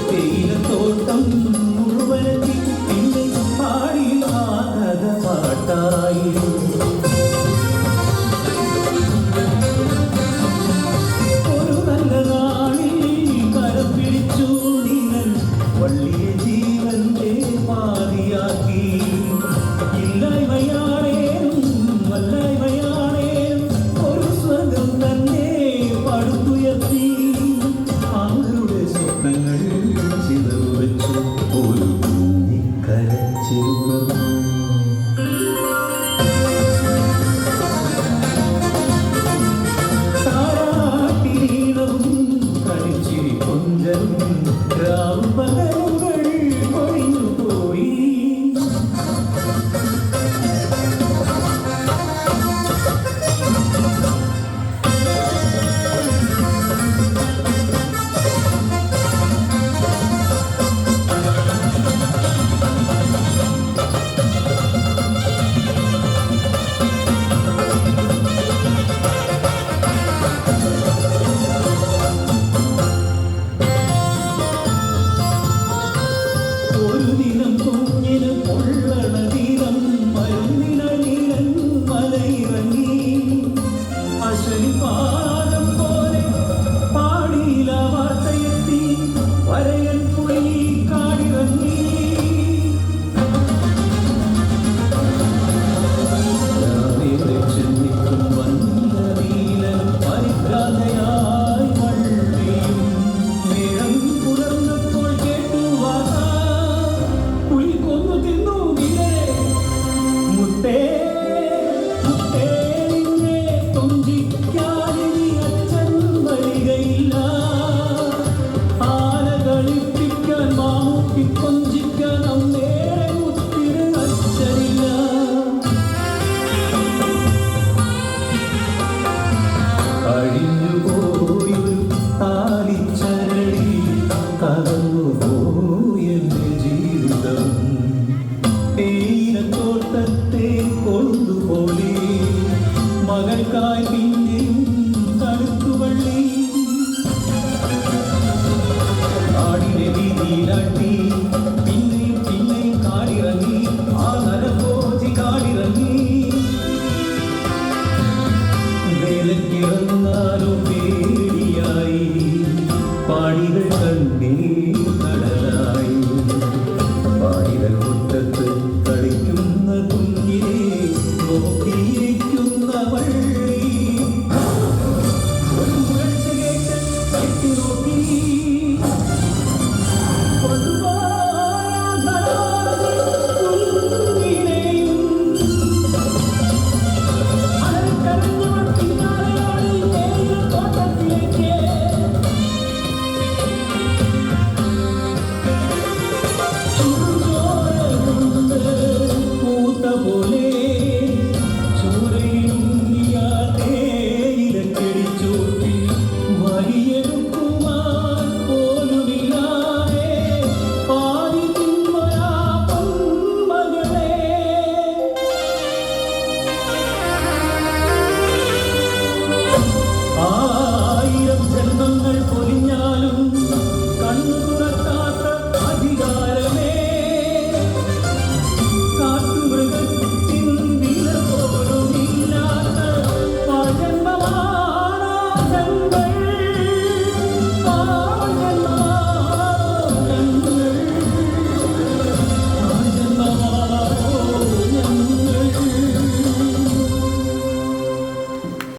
തേയിലത്തോട്ടം മുഴുവനെത്തി പിന്നെ പാടി ആ കഥ പാട്ടായി. ഒരു നല്ല നാളിൽ കരം പിടിച്ചു നിങ്ങൾ വള്ളിയെ ജീവന്റെ പാതിയാക്കി. ഇല്ലായ്മയാണേലും വല്ലായ്മയാണേലും ഒരു സ്വർഗം തന്നെ പടുത്തുയർത്തി. അവരുടെ സ്വപ്നങ്ങൾ ചിതറുവെച്ചു ഒരു കുഞ്ഞിക്കരച്ചിലുണർന്നു. താരാട്ടിനീണവും കളിച്ചിരി കൊഞ്ചലും രാവുപകലുകൾ കൊഴിഞ്ഞുപോയി. ഒരു ദിനം കുഞ്ഞിന് പൊള്ളണ തീരം മരുന്നിന നീലൻ മലയിറങ്ങി. അശ്വനിപാദം പോലെ പാടിയില വാർത്തയെത്തി വരയൻ പുലി കാടിറങ്ങി. ചെന്നിട്ടും വന്ന നീലൻ പരിഭ്രാന്തയായി വള്ളിയും. നേരം പുലർന്നപ്പോൾ കേട്ടു വാർത്ത പുലി കൊന്നു തിന്നു നീലനെ. മുത്തേ മുത്തേ നിന്നെ കൊഞ്ചിക്കാനിനി അച്ഛൻ വരികയില്ല. ആന കളിപ്പിക്കാൻ മാമൂട്ടി കൊഞ്ചിക്കാൻ അന്നേരെ മുത്തിന് അച്ഛനില്ല. കഴിഞ്ഞുപോയൊരു താലിച്ചരടി കടന്നുപോയെന്റെ ജീവിതം. തേയിലത്തോട്ടത്തെ കൊണ്ടുപോലെ മകൾക്കായി പിന്നെയും തടുത്തുവള്ളി. നാടിനെ വീതിയിലാട്ടി